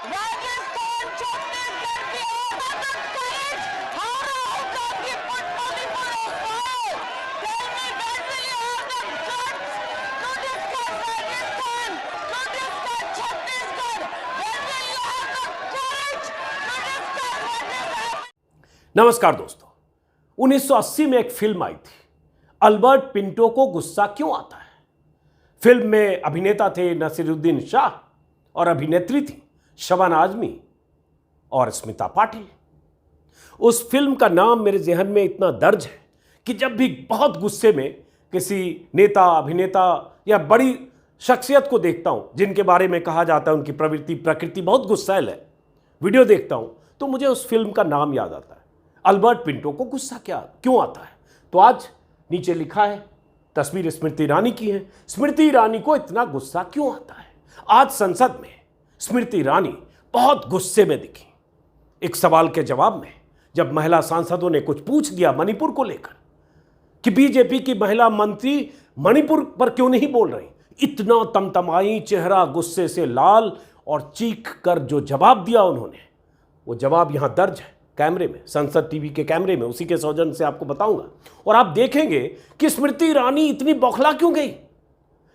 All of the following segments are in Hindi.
राजस्थान छत्तीसगढ़ की how come you put Manipur aside? Tell me when will you have the guts to discuss Rajasthan, to discuss Chhattisgarh? When will you have the courage to discuss what is happening? नमस्कार दोस्तों, 1980 में एक फिल्म आई थी, अल्बर्ट पिंटो को गुस्सा क्यों आता है। फिल्म में अभिनेता थे नसीरुद्दीन शाह और अभिनेत्री थी शबाना आजमी और स्मिता पाटिल। उस फिल्म का नाम मेरे ज़हन में इतना दर्ज है कि जब भी बहुत गुस्से में किसी नेता, अभिनेता या बड़ी शख्सियत को देखता हूं जिनके बारे में कहा जाता है उनकी प्रकृति बहुत गुस्सैल है, वीडियो देखता हूं तो मुझे उस फिल्म का नाम याद आता है, अल्बर्ट पिंटो को गुस्सा क्यों आता है। तो आज नीचे लिखा है, तस्वीर स्मृति ईरानी की है, स्मृति ईरानी को इतना गुस्सा क्यों आता है। आज संसद में स्मृति ईरानी बहुत गुस्से में दिखी। एक सवाल के जवाब में जब महिला सांसदों ने कुछ पूछ दिया मणिपुर को लेकर कि बीजेपी की महिला मंत्री मणिपुर पर क्यों नहीं बोल रही, इतना तमतमाई, चेहरा गुस्से से लाल और चीख कर जो जवाब दिया उन्होंने, वो जवाब यहां दर्ज है कैमरे में, संसद टीवी के कैमरे में, उसी के सौजन्य से आपको बताऊंगा। और आप देखेंगे कि स्मृति ईरानी इतनी बौखला क्यों गई।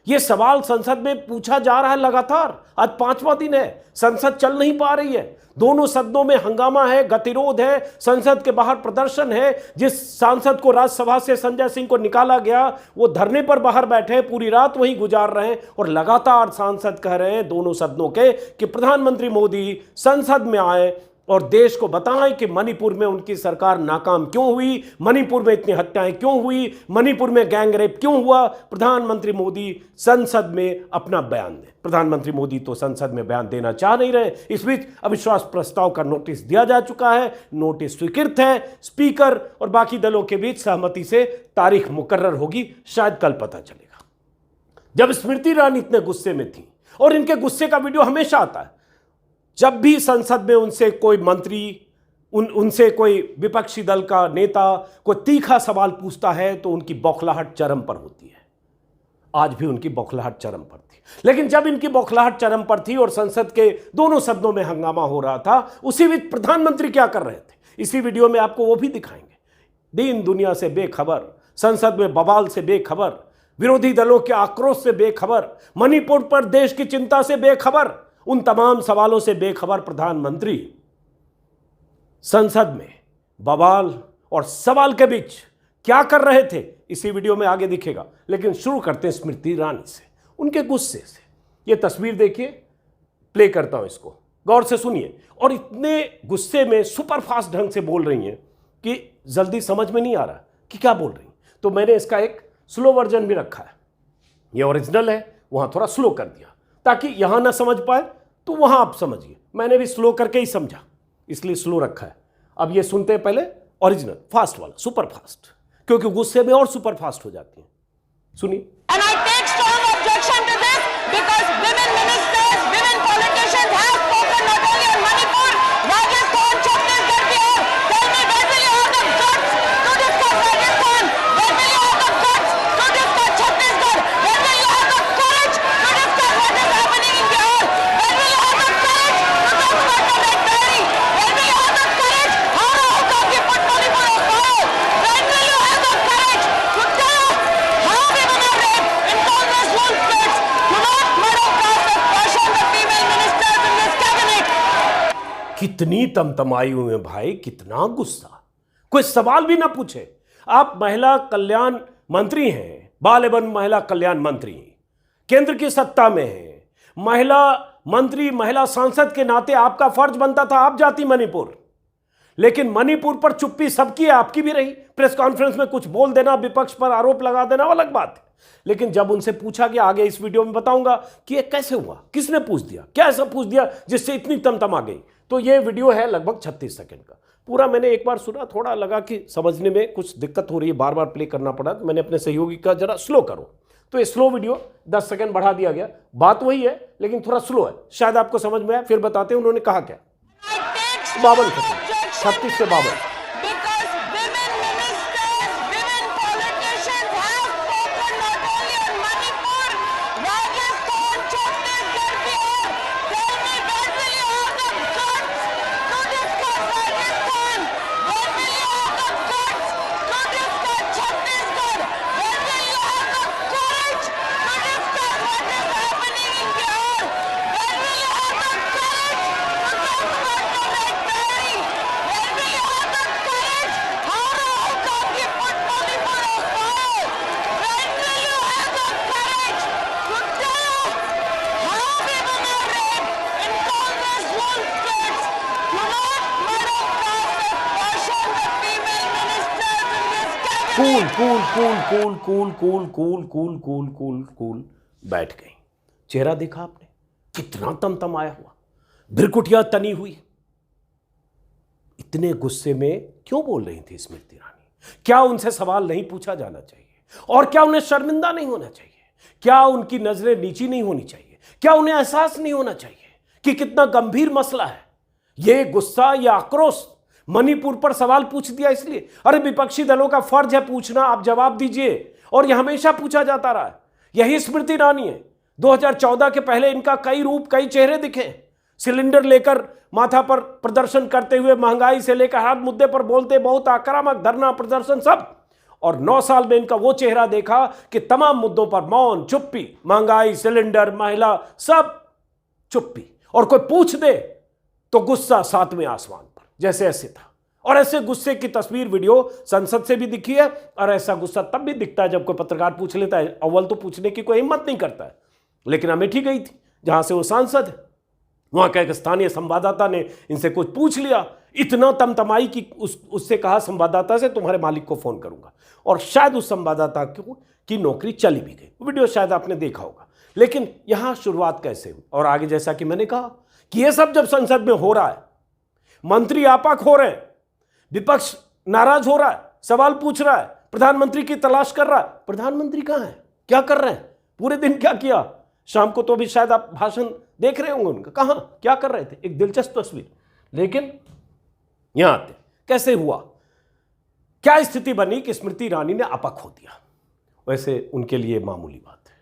यह सवाल संसद में पूछा जा रहा है लगातार, आज 5वां दिन है, संसद चल नहीं पा रही है, दोनों सदनों में हंगामा है, गतिरोध है, संसद के बाहर प्रदर्शन है। जिस सांसद को राज्यसभा से संजय सिंह को निकाला गया वो धरने पर बाहर बैठे, पूरी रात वहीं गुजार रहे हैं और लगातार सांसद कह रहे हैं दोनों सदनों के कि प्रधानमंत्री मोदी संसद में आए और देश को बताएं कि मणिपुर में उनकी सरकार नाकाम क्यों हुई, मणिपुर में इतनी हत्याएं क्यों हुई, मणिपुर में गैंग रेप क्यों हुआ। प्रधानमंत्री मोदी संसद में अपना बयान दें। प्रधानमंत्री मोदी तो संसद में बयान देना चाह नहीं रहे। इस बीच अविश्वास प्रस्ताव का नोटिस दिया जा चुका है, नोटिस स्वीकृत है, स्पीकर और बाकी दलों के बीच सहमति से तारीख मुकर्रर होगी, शायद कल पता चलेगा। जब स्मृति ईरानी इतने गुस्से में थी, और इनके गुस्से का वीडियो हमेशा आता है, जब भी संसद में उनसे कोई मंत्री, उनसे कोई विपक्षी दल का नेता कोई तीखा सवाल पूछता है तो उनकी बौखलाहट चरम पर होती है। आज भी उनकी बौखलाहट चरम पर थी। लेकिन जब इनकी बौखलाहट चरम पर थी और संसद के दोनों सदनों में हंगामा हो रहा था, उसी बीच प्रधानमंत्री क्या कर रहे थे, इसी वीडियो में आपको वो भी दिखाएंगे। दीन दुनिया से बेखबर, संसद में बवाल से बेखबर, विरोधी दलों के आक्रोश से बेखबर, मणिपुर पर देश की चिंता से बेखबर, उन तमाम सवालों से बेखबर प्रधानमंत्री संसद में बवाल और सवाल के बीच क्या कर रहे थे, इसी वीडियो में आगे दिखेगा। लेकिन शुरू करते हैं स्मृति ईरानी से, उनके गुस्से से। यह तस्वीर देखिए, प्ले करता हूं इसको, गौर से सुनिए। और इतने गुस्से में सुपरफास्ट ढंग से बोल रही हैं कि जल्दी समझ में नहीं आ रहा कि क्या बोल रही। तो मैंने इसका एक स्लो वर्जन भी रखा है, यह ओरिजिनल है, वहां थोड़ा स्लो कर दिया ताकि यहां ना समझ पाए तो वहां आप समझिए। मैंने भी स्लो करके ही समझा, इसलिए स्लो रखा है। अब ये सुनते हैं पहले ओरिजिनल, फास्ट वाला, सुपर फास्ट, क्योंकि गुस्से में और सुपर फास्ट हो जाती है। सुनिए। And I take strong objection to this because women ministers, women politicians have spoken not only on Manipur, Rajasthan, Chhattisgarh, Bihar. Tell me when will you have the guts to discuss Rajasthan? When will you have the guts to discuss Chhattisgarh? When will you have the courage to discuss what is happening in Bihar? When will you have the courage to talk about the Red Berry? When will you have the courage? How come you put Manipur on fire? When will you have the courage to tell us how women are raped in Congress wall states? Do not monopolize the passion of female ministers in this cabinet. कितनी तमतमाई हुई है भाई, कितना गुस्सा, कोई सवाल भी ना पूछे। आप महिला कल्याण मंत्री हैं, बाल एवं महिला कल्याण मंत्री, केंद्र की सत्ता में है, महिला मंत्री, महिला सांसद के नाते आपका फर्ज बनता था आप जाती मणिपुर। लेकिन मणिपुर पर चुप्पी सबकी है, आपकी भी रही। प्रेस कॉन्फ्रेंस में कुछ बोल देना, विपक्ष पर आरोप लगा देना, वो अलग बात है। लेकिन जब उनसे पूछा गया, आगे इस वीडियो में बताऊंगा कि ये कैसे हुआ, किसने पूछ दिया, क्या ऐसा पूछ दिया जिससे इतनी तमतम आ गई। तो ये वीडियो है लगभग 36 सेकंड का। पूरा मैंने एक बार सुना, थोड़ा लगा कि समझने में कुछ दिक्कत हो रही है, बार बार प्ले करना पड़ा, तो मैंने अपने सहयोगी का जरा स्लो करो। तो ये स्लो वीडियो 10 सेकंड बढ़ा दिया गया, बात वही है लेकिन थोड़ा स्लो है, शायद आपको समझ में आए। फिर बताते हैं उन्होंने कहा क्या। 52 सेकंड, 36 से 52। Rajasthan, Chhattisgarh, Bihar. Tell me when will you have the all states do not middle class portion the female ministers in this cabinet. Cool बैठ गई। चेहरा देखा आपने, कितना तमतमाया हुआ, भ्रिकुटियां तनी हुई। इतने गुस्से में क्यों बोल रही थी स्मृति ईरानी? क्या उनसे सवाल नहीं पूछा जाना चाहिए? और क्या उन्हें शर्मिंदा नहीं होना चाहिए? क्या उनकी नजरें नीची नहीं होनी चाहिए? क्या उन्हें एहसास नहीं होना चाहिए कि कितना गंभीर मसला है? यह गुस्सा या आक्रोश मणिपुर पर सवाल पूछ दिया इसलिए? अरे विपक्षी दलों का फर्ज है पूछना, आप जवाब दीजिए। और यह हमेशा पूछा जाता रहा है। यही स्मृति ईरानी है। 2014 के पहले इनका कई रूप, कई चेहरे दिखे। सिलेंडर लेकर माथा पर प्रदर्शन करते हुए, महंगाई से लेकर हर मुद्दे पर बोलते, बहुत आक्रामक, धरना प्रदर्शन सब। और 9 साल में इनका वो चेहरा देखा कि तमाम मुद्दों पर मौन, चुप्पी, महंगाई, सिलेंडर, महिला, सब चुप्पी। और कोई पूछ दे तो गुस्सा 7वें आसमान पर, जैसे ऐसे था। और ऐसे गुस्से की तस्वीर, वीडियो संसद से भी दिखी है। और ऐसा गुस्सा तब भी दिखता है जब कोई पत्रकार पूछ लेता है। अव्वल तो पूछने की कोई हिम्मत नहीं करता है। लेकिन अमेठी गई थी, जहां से वो सांसद है, वहां का एक स्थानीय संवाददाता ने इनसे कुछ पूछ लिया। इतना तमतमाई कि उससे कहा संवाददाता से, तुम्हारे मालिक को फोन करूंगा। और शायद उस संवाददाता की नौकरी चली भी गई। वीडियो शायद आपने देखा होगा। लेकिन यहां शुरुआत कैसे हुई और आगे, जैसा कि मैंने कहा कि यह सब जब संसद में हो रहा है, मंत्री आपाक हो रहे हैं, विपक्ष नाराज हो रहा है, सवाल पूछ रहा है, प्रधानमंत्री की तलाश कर रहा है। प्रधानमंत्री कहां है? क्या कर रहे हैं? पूरे दिन क्या किया? शाम को तो भी शायद आप भाषण देख रहे होंगे उनका। कहां क्या कर रहे थे? एक दिलचस्प तस्वीर। लेकिन यहां आते कैसे हुआ, क्या स्थिति बनी कि स्मृति ईरानी ने अपक हो दिया। वैसे उनके लिए मामूली बात है,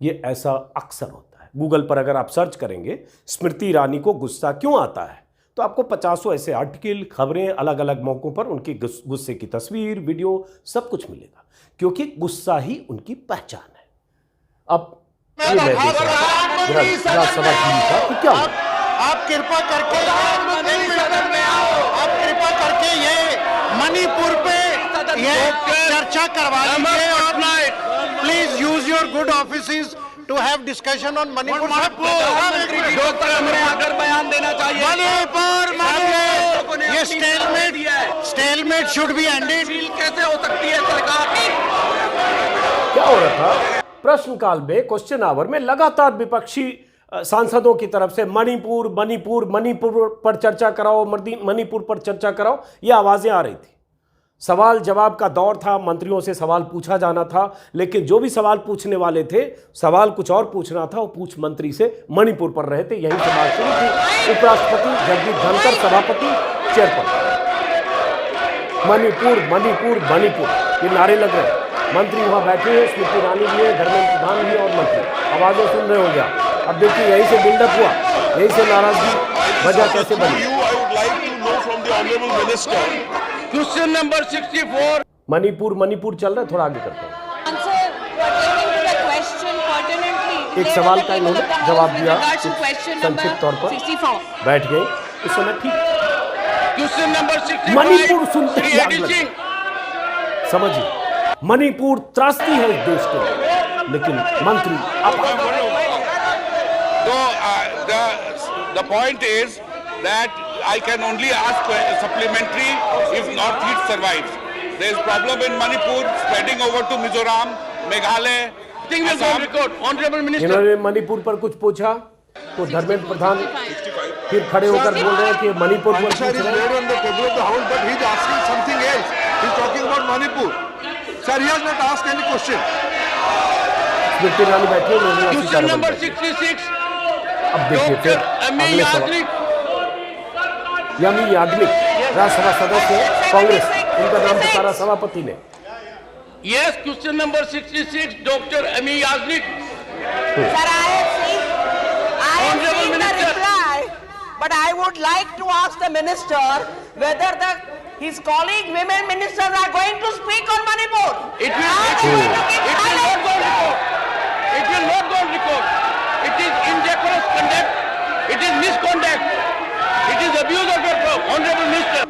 ये ऐसा अक्सर होता है। गूगल पर अगर आप सर्च करेंगे स्मृति ईरानी को गुस्सा क्यों आता है, तो आपको 50 ऐसे आर्टिकल, खबरें, अलग अलग मौकों पर उनकी गुस्से की तस्वीर, वीडियो, सब कुछ मिलेगा। क्योंकि गुस्सा ही उनकी पहचान है। अब ये मैं देख रहा था राज्यसभा टीवी का कि क्या हुआ? आप कृपा करके ये मणिपुर पे ये चर्चा करवा लीजिए और please use your good offices to have discussion on Manipur. आकर बयान देना चाहिए। मणिपुर ये स्टेलमेट शुड बी एंडेड। कैसे हो सकती है सरकार? क्या हो रहा था? प्रश्नकाल में, क्वेश्चन आवर में लगातार विपक्षी सांसदों की तरफ से मणिपुर पर चर्चा कराओ, मणिपुर पर चर्चा कराओ, ये आवाजें आ रही थी। सवाल जवाब का दौर था, मंत्रियों से सवाल पूछा जाना था। लेकिन जो भी सवाल पूछने वाले थे, सवाल कुछ और पूछना था, वो पूछ मंत्री से मणिपुर पर रहे थे। यहीं से बात शुरू थी। उपराष्ट्रपति जगदीप धनखड़, सभापति, चेयरपर्सन, मणिपुर, ये नारे लग रहे हैं। मंत्री वहां बैठे हैं, स्मृति ईरानी भी है, धर्मेंद्र प्रधान भी है और मंत्री। आवाजें सुन रहे होंगे आप। अब देखिए, यहीं से बिल्डअप हुआ, यहीं से नाराजगी वजह कैसे बनी। Question number 64। मणिपुर चल रहा है, थोड़ा आगे करते हैं। Answer pertaining to the question pertinently. एक सवाल का इन्होंने जवाब दिया संक्षिप्त तौर पर, 64. बैठ गए उस समय। ठीक, क्वेश्चन नंबर 65। मणिपुर सुनते ही आग लगी। समझिए, मणिपुर त्रासदी है इस देश के, लेकिन मंत्री the point is that I can only ask supplementary if Northeast survives. There is problem in Manipur spreading over to Mizoram, Meghalaya. इन्होंने मणिपुर पर कुछ पूछा तो धर्मेंद्र प्रधान फिर खड़े होकर बोल रहे हैं कि मणिपुर पर पूछ रहे हैं। स्मृति ईरानी बैठी है। Question number 66। अब देखिए फिर अगले सवाल। यामी याग्निक, राज्यसभा सदस्य कांग्रेस, उनका नाम पुकारा सभापति ने। यस, क्वेश्चन नंबर 66, डॉक्टर अमी Yagnik. Sir, I have seen the reply, but I would like to ask the minister whether his colleague women ministers are going to speak on Manipur. It will not go on record. It will not go on record. It is indecorous conduct. It is misconduct. It is abuse of your honorable minister.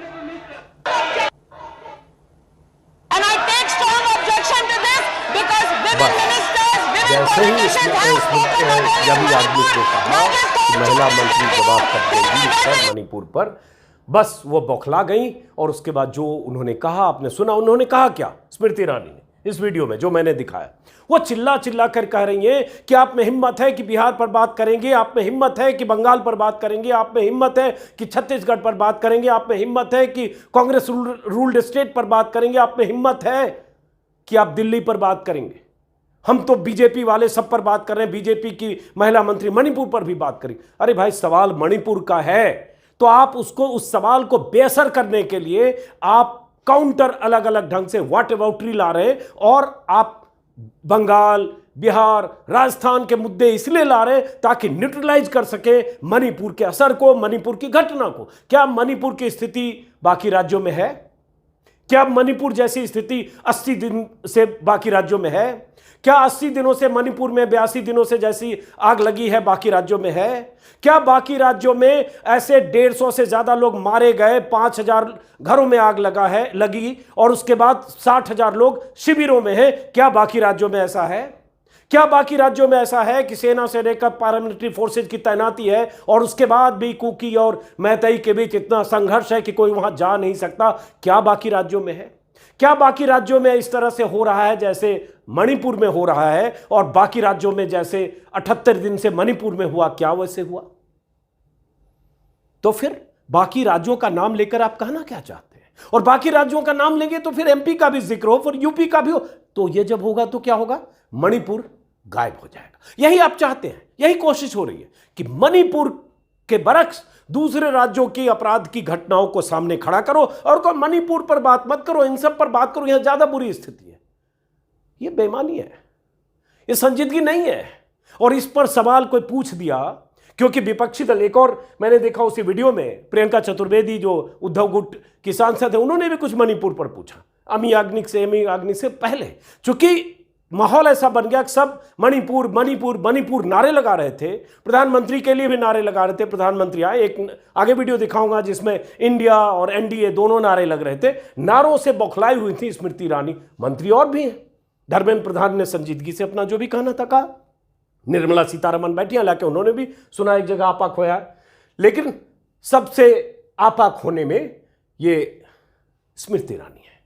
And I take strong objection to this because women ministers, women politicians यानी याग्निक ने कहा कि महिला मंत्री जवाब कर देंगी इस पर मणिपुर पर, बस वो बौखला गई। और उसके बाद जो उन्होंने कहा आपने सुना, उन्होंने कहा क्या स्मृति ईरानी ने इस वीडियो में जो मैंने दिखाया, वो चिल्ला चिल्ला कर कह रही हैं कि आप में हिम्मत है कि बिहार पर बात करेंगे, आप में हिम्मत है कि बंगाल पर बात करेंगे, आप में हिम्मत है कि छत्तीसगढ़ पर बात करेंगे, आप में हिम्मत है कि कांग्रेस रूल्ड स्टेट पर बात करेंगे, आप में हिम्मत है कि आप दिल्ली पर बात करेंगे। हम तो बीजेपी वाले सब पर बात कर रहे हैं, बीजेपी की महिला मंत्री मणिपुर पर भी बात करेंगे। अरे भाई, सवाल मणिपुर का है तो आप उसको, उस सवाल को बेअसर करने के लिए आप काउंटर अलग अलग ढंग से व्हाट अबाउटरी ला रहे हैं, और आप बंगाल, बिहार, राजस्थान के मुद्दे इसलिए ला रहे हैं ताकि न्यूट्रलाइज कर सके मणिपुर के असर को, मणिपुर की घटना को। क्या मणिपुर की स्थिति बाकी राज्यों में है? क्या मणिपुर जैसी स्थिति 80 दिन से बाकी राज्यों में है? क्या 80 दिनों से मणिपुर में 82 दिनों से जैसी आग लगी है बाकी राज्यों में है? क्या बाकी राज्यों में ऐसे 150 से ज्यादा लोग मारे गए, 5000 घरों में आग लगी और उसके बाद 60,000 लोग शिविरों में हैं? क्या बाकी राज्यों में ऐसा है? क्या बाकी राज्यों में ऐसा है कि सेना से लेकर पैरामिलिट्री फोर्सेज की तैनाती है और उसके बाद भी कुकी और मैतेई के बीच इतना संघर्ष है कि कोई वहां जा नहीं सकता? क्या बाकी राज्यों में है? क्या बाकी राज्यों में इस तरह से हो रहा है जैसे मणिपुर में हो रहा है, और बाकी राज्यों में जैसे 78 दिन से मणिपुर में हुआ, क्या वैसे हुआ? तो फिर बाकी राज्यों का नाम लेकर आप कहना क्या चाहते हैं? और बाकी राज्यों का नाम लेंगे तो फिर एमपी का भी जिक्र हो, फिर यूपी का भी हो, तो ये जब होगा तो क्या होगा? मणिपुर गायब हो जाएगा। यही आप चाहते हैं, यही कोशिश हो रही है कि मणिपुर के बरक्स दूसरे राज्यों की अपराध की घटनाओं को सामने खड़ा करो और को मणिपुर पर बात मत करो, इन सब पर बात करो, यहां ज्यादा बुरी स्थिति है। यह बेईमानी है, यह संजीदगी नहीं है। और इस पर सवाल कोई पूछ दिया, क्योंकि विपक्षी दल, एक और मैंने देखा उसी वीडियो में प्रियंका चतुर्वेदी जो उद्धव गुट की सांसद है, उन्होंने भी कुछ मणिपुर पर पूछा अमी याग्निक से पहले। चूंकि माहौल ऐसा बन गया कि सब मणिपुर मणिपुर मणिपुर नारे लगा रहे थे, प्रधानमंत्री के लिए भी नारे लगा रहे थे। प्रधानमंत्री आए, एक आगे वीडियो दिखाऊंगा जिसमें इंडिया और एनडीए दोनों नारे लग रहे थे। नारों से बौखलाई हुई थी स्मृति ईरानी, मंत्री और भी हैं। धर्मेंद्र प्रधान ने संजीदगी से अपना जो भी कहना था कहा, निर्मला सीतारमण बैठी, हालांकि उन्होंने भी सुना एक जगह आपा खोया, लेकिन सबसे आपा खोने में ये स्मृति ईरानी है।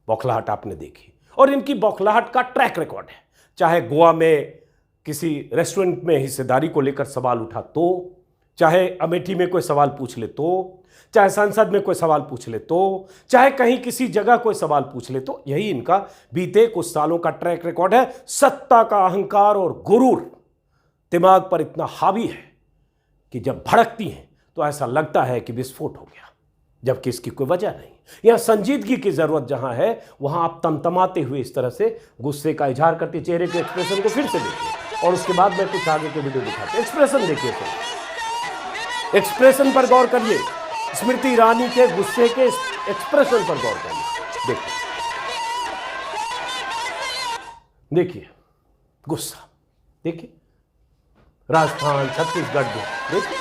बौखलाहट आपने देखी, और इनकी बौखलाहट का ट्रैक रिकॉर्ड है। चाहे गोवा में किसी रेस्टोरेंट में हिस्सेदारी को लेकर सवाल उठा तो, चाहे अमेठी में कोई सवाल पूछ ले तो, चाहे संसद में कोई सवाल पूछ ले तो, चाहे कहीं किसी जगह कोई सवाल पूछ ले तो, यही इनका बीते कुछ सालों का ट्रैक रिकॉर्ड है। सत्ता का अहंकार और गुरूर दिमाग पर इतना हावी है कि जब भड़कती हैं तो ऐसा लगता है कि विस्फोट हो गया, जबकि इसकी कोई वजह नहीं। यहां संजीदगी की जरूरत जहां है, वहां आप तमतमाते हुए इस तरह से गुस्से का इजहार करते, चेहरे के एक्सप्रेशन को फिर से देखिए और उसके बाद मैं कुछ आगे के वीडियो दिखाते। एक्सप्रेशन देखिए, फिर एक्सप्रेशन पर गौर करिए, स्मृति ईरानी के गुस्से के एक्सप्रेशन पर गौर करिए। देखिए गुस्सा, देखिए राजस्थान, छत्तीसगढ़, देखिए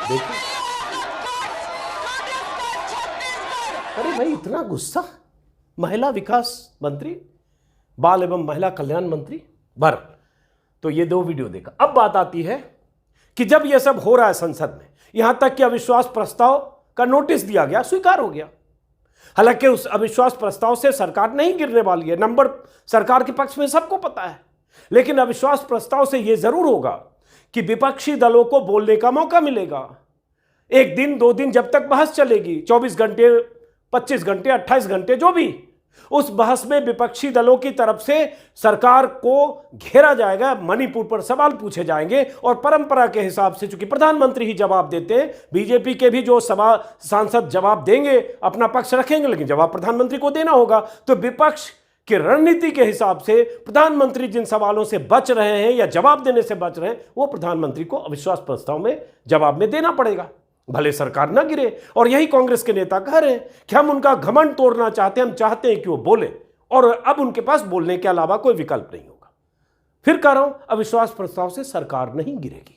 देखिए। अरे भाई, इतना गुस्सा महिला विकास मंत्री, बाल एवं महिला कल्याण मंत्री बर। तो ये दो वीडियो देखा। अब बात आती है कि जब ये सब हो रहा है संसद में, यहां तक कि अविश्वास प्रस्ताव का नोटिस दिया गया, स्वीकार हो गया। हालांकि उस अविश्वास प्रस्ताव से सरकार नहीं गिरने वाली है, नंबर सरकार के पक्ष में सबको पता है, लेकिन अविश्वास प्रस्ताव से यह जरूर होगा कि विपक्षी दलों को बोलने का मौका मिलेगा। एक दिन, 2 दिन, जब तक बहस चलेगी, 24 घंटे, 25 घंटे, 28 घंटे, जो भी, उस बहस में विपक्षी दलों की तरफ से सरकार को घेरा जाएगा, मणिपुर पर सवाल पूछे जाएंगे और परंपरा के हिसाब से, चूंकि प्रधानमंत्री ही जवाब देते हैं, बीजेपी के भी जो सांसद जवाब देंगे, अपना पक्ष रखेंगे, लेकिन जवाब प्रधानमंत्री को देना होगा। तो विपक्ष की रणनीति के हिसाब से प्रधानमंत्री जिन सवालों से बच रहे हैं या जवाब देने से बच रहे हैं, वो प्रधानमंत्री को अविश्वास प्रस्ताव में जवाब में देना पड़ेगा, भले सरकार ना गिरे। और यही कांग्रेस के नेता कह रहे हैं कि हम उनका घमंड तोड़ना चाहते हैं, हम चाहते हैं कि वो बोले, और अब उनके पास बोलने के अलावा कोई विकल्प नहीं होगा। फिर कह रहा हूं, अविश्वास प्रस्ताव से सरकार नहीं गिरेगी,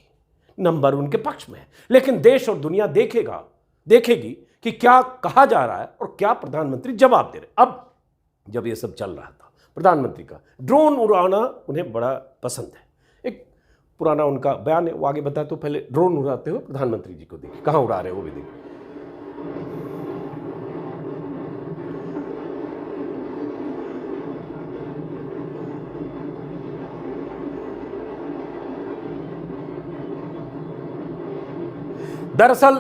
नंबर उनके पक्ष में है, लेकिन देश और दुनिया देखेगी कि क्या कहा जा रहा है और क्या प्रधानमंत्री जवाब दे रहे। अब जब ये सब चल रहा था, प्रधानमंत्री का ड्रोन उड़ाना उन्हें बड़ा पसंद है। एक पुराना उनका बयान है, वो आगे बताए, तो पहले ड्रोन उड़ाते हुए प्रधानमंत्री जी को देखिए, कहाँ उड़ा रहे हैं वो भी देखिए। दरअसल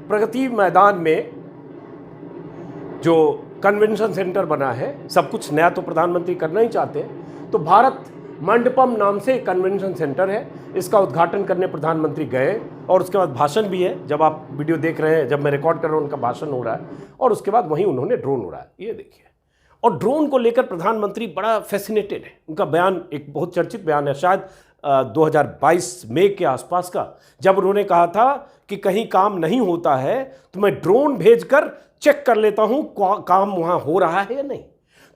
प्रगति मैदान में जो कन्वेंशन सेंटर बना है, सब कुछ नया तो प्रधानमंत्री करना ही चाहते हैं, तो भारत मंडपम नाम से एक कन्वेंशन सेंटर है, इसका उद्घाटन करने प्रधानमंत्री गए और उसके बाद भाषण भी है। जब आप वीडियो देख रहे हैं, जब मैं रिकॉर्ड कर रहा हूँ, उनका भाषण हो रहा है और उसके बाद वहीं उन्होंने ड्रोन उड़ाया, ये देखिए। और ड्रोन को लेकर प्रधानमंत्री बड़ा फैसिनेटेड है। उनका बयान एक बहुत चर्चित बयान है, शायद 2022 मई के आसपास का, जब उन्होंने कहा था कि कहीं काम नहीं होता है तो मैं ड्रोन भेजकर चेक कर लेता हूं काम वहां हो रहा है या नहीं।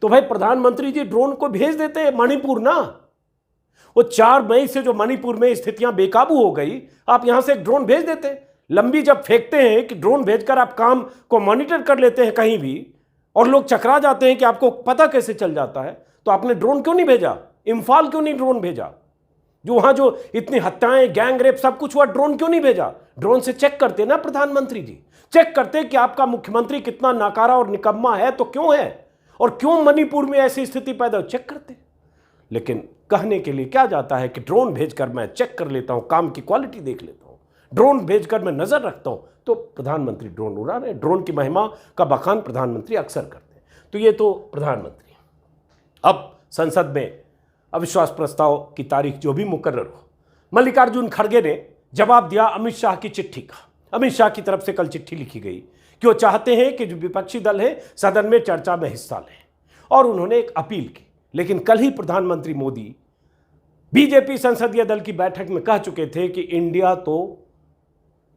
तो भाई प्रधानमंत्री जी ड्रोन को भेज देते हैं मणिपुर ना। वो 4 मई से जो मणिपुर में स्थितियां बेकाबू हो गई, आप यहां से एक ड्रोन भेज देते हैं। लंबी जब फेंकते हैं कि ड्रोन भेजकर आप काम को मॉनिटर कर लेते हैं कहीं भी, और लोग चकरा जाते हैं कि आपको पता कैसे चल जाता है, तो आपने ड्रोन क्यों नहीं भेजा? इंफाल क्यों नहीं ड्रोन भेजा? जो वहां जो इतनी हत्याएं, गैंग रेप सब कुछ हुआ, ड्रोन क्यों नहीं भेजा? ड्रोन से चेक करते ना प्रधानमंत्री जी, चेक करते कि आपका मुख्यमंत्री कितना नाकारा और निकम्मा है तो क्यों है, और क्यों मणिपुर में ऐसी स्थिति पैदा हो, चेक करते। लेकिन कहने के लिए क्या जाता है कि ड्रोन भेजकर मैं चेक कर लेता हूं, काम की क्वालिटी देख लेता हूं, ड्रोन भेजकर मैं नजर रखता हूं, तो प्रधानमंत्री ड्रोन उड़ा रहे हैं। ड्रोन की महिमा का बखान प्रधानमंत्री अक्सर करते हैं। तो ये तो प्रधानमंत्री। अब संसद में अविश्वास प्रस्ताव की तारीख जो भी मुकर्रर हो, मल्लिकार्जुन खड़गे ने जवाब दिया अमित शाह की चिट्ठी का। अमित शाह की तरफ से कल चिट्ठी लिखी गई कि वो चाहते हैं कि जो विपक्षी दल है सदन में चर्चा में हिस्सा लें, और उन्होंने एक अपील की। लेकिन कल ही प्रधानमंत्री मोदी बीजेपी संसदीय दल की बैठक में कह चुके थे कि इंडिया तो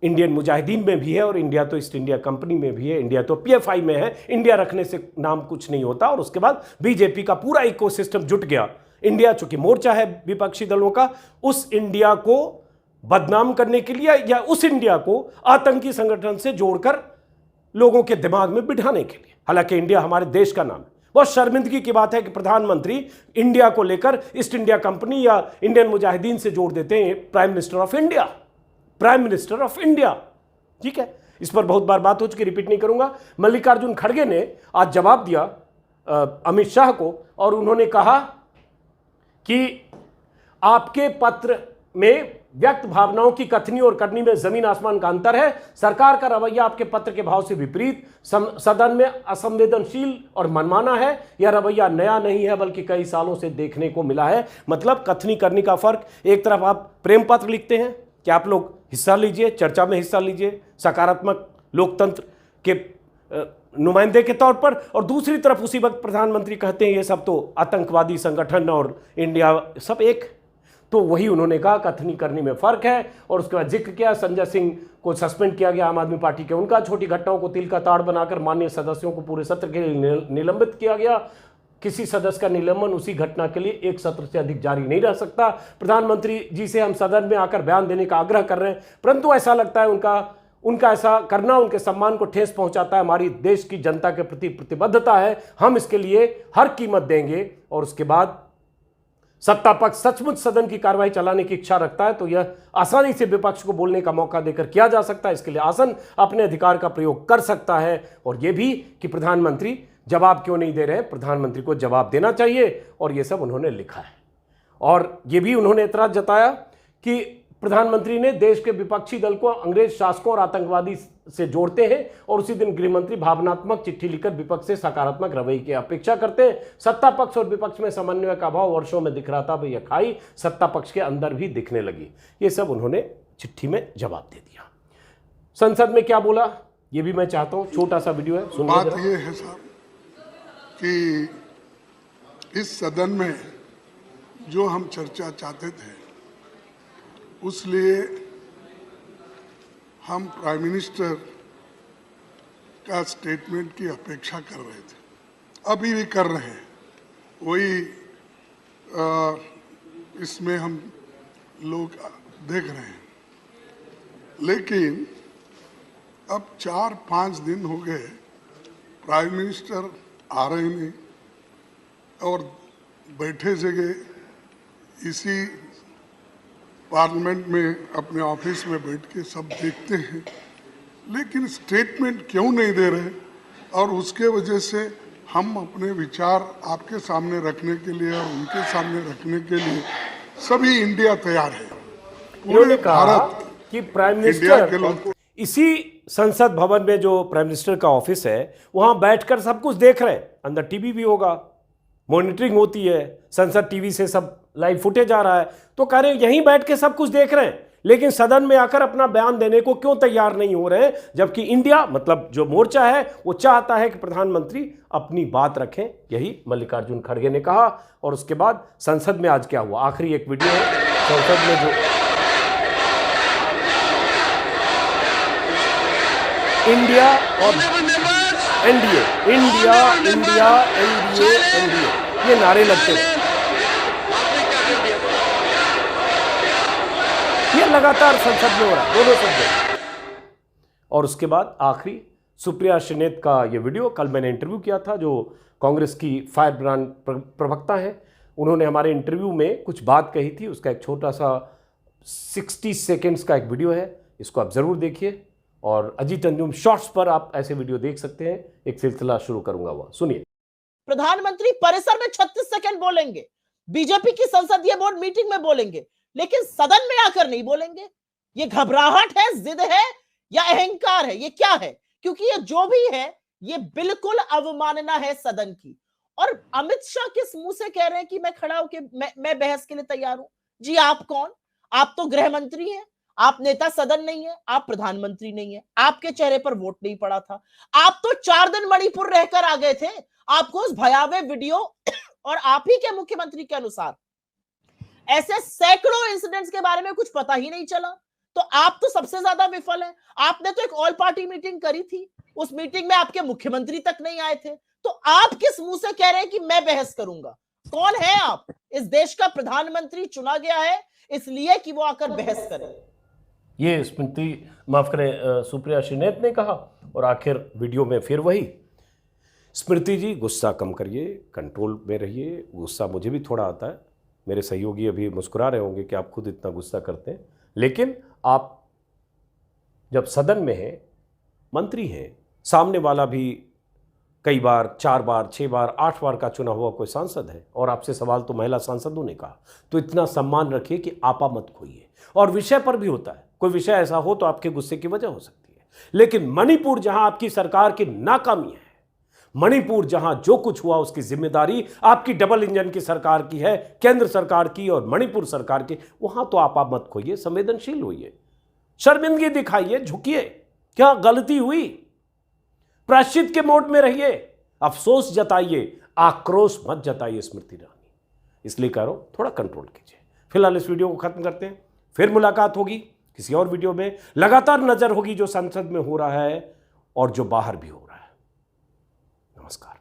इंडियन मुजाहिदीन में भी है, और इंडिया तो ईस्ट इंडिया कंपनी में भी है, इंडिया तो PFI में है, इंडिया रखने से नाम कुछ नहीं होता। और उसके बाद बीजेपी का पूरा इकोसिस्टम जुट गया। इंडिया चूंकि मोर्चा है विपक्षी दलों का, उस इंडिया को बदनाम करने के लिए या उस इंडिया को आतंकी संगठन से जोड़कर लोगों के दिमाग में बिठाने के लिए। हालांकि इंडिया हमारे देश का नाम है। बहुत शर्मिंदगी की बात है कि प्रधानमंत्री इंडिया को लेकर ईस्ट इंडिया कंपनी या इंडियन मुजाहिदीन से जोड़ देते हैं prime minister of India. Prime minister of India, ठीक है, इस पर बहुत बार बात हो चुकी, रिपीट नहीं करूंगा। मल्लिकार्जुन खड़गे ने आज जवाब दिया अमित शाह को, और उन्होंने कहा कि आपके पत्र में व्यक्त भावनाओं की कथनी और करनी में जमीन आसमान का अंतर है। सरकार का रवैया आपके पत्र के भाव से विपरीत, सदन में असंवेदनशील और मनमाना है। यह रवैया नया नहीं है, बल्कि कई सालों से देखने को मिला है। मतलब कथनी करनी का फर्क, एक तरफ आप प्रेम पत्र लिखते हैं कि आप लोग हिस्सा लीजिए, चर्चा में हिस्सा लीजिए, सकारात्मक लोकतंत्र के नुमाइंदे के तौर पर, और दूसरी तरफ उसी वक्त प्रधानमंत्री कहते हैं ये सब तो आतंकवादी संगठन और इंडिया सब एक। तो वही उन्होंने कहा कथनी करनी में फर्क है। और उसके बाद जिक्र किया संजय सिंह को सस्पेंड किया गया आम आदमी पार्टी के, उनका छोटी घटनाओं को तिल का ताड़ बनाकर माननीय सदस्यों को पूरे सत्र के लिए निलंबित किया गया। किसी सदस्य का निलंबन उसी घटना के लिए एक सत्र से अधिक जारी नहीं रह सकता। प्रधानमंत्री जी से हम सदन में आकर बयान देने का आग्रह कर रहे हैं, परंतु ऐसा लगता है उनका ऐसा करना उनके सम्मान को ठेस पहुंचाता है। हमारी देश की जनता के प्रति प्रतिबद्धता है, हम इसके लिए हर कीमत देंगे। और उसके बाद सत्ता पक्ष सचमुच सदन की कार्रवाई चलाने की इच्छा रखता है तो यह आसानी से विपक्ष को बोलने का मौका देकर किया जा सकता है। इसके लिए आसन अपने अधिकार का प्रयोग कर सकता है। और यह भी कि प्रधानमंत्री जवाब क्यों नहीं दे रहे, प्रधानमंत्री को जवाब देना चाहिए। और यह सब उन्होंने लिखा है। और यह भी उन्होंने एतराज जताया कि प्रधानमंत्री ने देश के विपक्षी दल को अंग्रेज शासकों और आतंकवादी से जोड़ते हैं, और उसी दिन गृहमंत्री भावनात्मक चिट्ठी लिखकर विपक्ष से सकारात्मक रवैये की अपेक्षा करते हैं। सत्ता पक्ष और विपक्ष में समन्वय का अभाव वर्षों में दिख रहा था, भैया खाई सत्ता पक्ष के अंदर भी दिखने लगी। ये सब उन्होंने चिट्ठी में जवाब दे दिया। संसद में क्या बोला ये भी मैं चाहता हूं, छोटा सा वीडियो है, सुनिए। बात ये है साहब कि इस सदन में जो हम चर्चा चाहते थे उसलिए हम प्राइम मिनिस्टर का स्टेटमेंट की अपेक्षा कर रहे थे, अभी भी कर रहे हैं। वही इसमें हम लोग देख रहे हैं। लेकिन अब 4-5 दिन हो गए प्राइम मिनिस्टर आ रहे नहीं, और बैठे जगह इसी पार्लियामेंट में अपने ऑफिस में बैठ के सब देखते हैं, लेकिन स्टेटमेंट क्यों नहीं दे रहे? और उसके वजह से हम अपने विचार आपके सामने रखने के लिए और उनके सामने रखने के लिए सभी इंडिया तैयार है। उन्होंने कहा भारत कि प्राइम इंडिया के मिनिस्टर लोग इसी संसद भवन में जो प्राइम मिनिस्टर का ऑफिस है वहां बैठकर सब कुछ देख रहे हैं। अंदर टीवी भी होगा, मॉनिटरिंग होती है, संसद टीवी से सब लाइव फुटेज आ रहा है। तो कह रहे हैं यहीं बैठ के सब कुछ देख रहे हैं, लेकिन सदन में आकर अपना बयान देने को क्यों तैयार नहीं हो रहे हैं? जबकि इंडिया मतलब जो मोर्चा है वो चाहता है कि प्रधानमंत्री अपनी बात रखें। यही मल्लिकार्जुन खड़गे ने कहा। और उसके बाद संसद में आज क्या हुआ, आखिरी एक वीडियो है संसद में जो इंडिया और NDA, India India NDA NDA, ये नारे लगते हैं। ये लगातार संसद में हो रहा है, दोनों शब्द। और उसके बाद आखिरी सुप्रिया श्रीनेत का ये वीडियो। कल मैंने इंटरव्यू किया था, जो कांग्रेस की फायर ब्रांड प्रवक्ता हैं, उन्होंने हमारे इंटरव्यू में कुछ बात कही थी। उसका एक छोटा सा 60 सेकेंड्स का एक वीडियो है, इसको आप जरूर देखिए। और अजीत अंजुम शॉर्ट्स पर आप ऐसे वीडियो देख सकते हैं। एक सिलसिला शुरू करूंगा, वह सुनिए। प्रधानमंत्री परिसर में 36 सेकंड बोलेंगे, बीजेपी की संसदीय बोर्ड मीटिंग में बोलेंगे, लेकिन सदन में आकर नहीं बोलेंगे। ये घबराहट है, जिद है या अहंकार है? ये क्या है? क्योंकि ये जो भी है ये बिल्कुल अवमानना है सदन की। और अमित शाह किस मुंह से कह रहे हैं कि मैं खड़ा होकर मैं बहस के लिए तैयार हूं? जी आप कौन? आप तो गृह मंत्री हैं, आप नेता सदन नहीं है, आप प्रधानमंत्री नहीं है, आपके चेहरे पर वोट नहीं पड़ा था। आप तो 4 दिन मणिपुर रहकर आ गए थे। आपको उस भयावह वीडियो और आप ही के मुख्यमंत्री के अनुसार ऐसे सैकड़ों इंसिडेंट्स के बारे में कुछ पता ही नहीं चला। तो आप तो सबसे ज्यादा विफल हैं। आपने तो एक ऑल पार्टी मीटिंग करी थी, उस मीटिंग में आपके मुख्यमंत्री तक नहीं आए थे। तो आप किस मुंह से कह रहे हैं कि मैं बहस करूंगा? कौन है आप? इस देश का प्रधानमंत्री चुना गया है इसलिए कि वो आकर बहस करे। ये स्मृति, माफ करें, सुप्रिया श्रीनेत ने कहा। और आखिर वीडियो में फिर वही, स्मृति जी गुस्सा कम करिए, कंट्रोल में रहिए। गुस्सा मुझे भी थोड़ा आता है, मेरे सहयोगी अभी मुस्कुरा रहे होंगे कि आप खुद इतना गुस्सा करते हैं, लेकिन आप जब सदन में हैं, मंत्री हैं, सामने वाला भी कई बार 4 बार 6 बार 8 बार का चुना हुआ कोई सांसद है, और आपसे सवाल तो महिला सांसदों ने कहा, तो इतना सम्मान रखिए कि आपा मत खोइए। और विषय पर भी होता है, कोई विषय ऐसा हो तो आपके गुस्से की वजह हो सकती है, लेकिन मणिपुर जहां आपकी सरकार की नाकामी है, मणिपुर जहां जो कुछ हुआ उसकी जिम्मेदारी आपकी डबल इंजन की सरकार की है, केंद्र सरकार की और मणिपुर सरकार की, वहां तो आपा मत खोइए, संवेदनशील होइए, शर्मिंदगी दिखाइए, झुकिए। क्या गलती हुई, प्रायश्चित के मोड में रहिए, अफसोस जताइए, आक्रोश मत जताइए स्मृति ईरानी। इसलिए कह रहा हूं थोड़ा कंट्रोल कीजिए। फिलहाल इस वीडियो को खत्म करते हैं, फिर मुलाकात होगी किसी और वीडियो में। लगातार नजर होगी जो संसद में हो रहा है और जो बाहर भी हो रहा है। नमस्कार।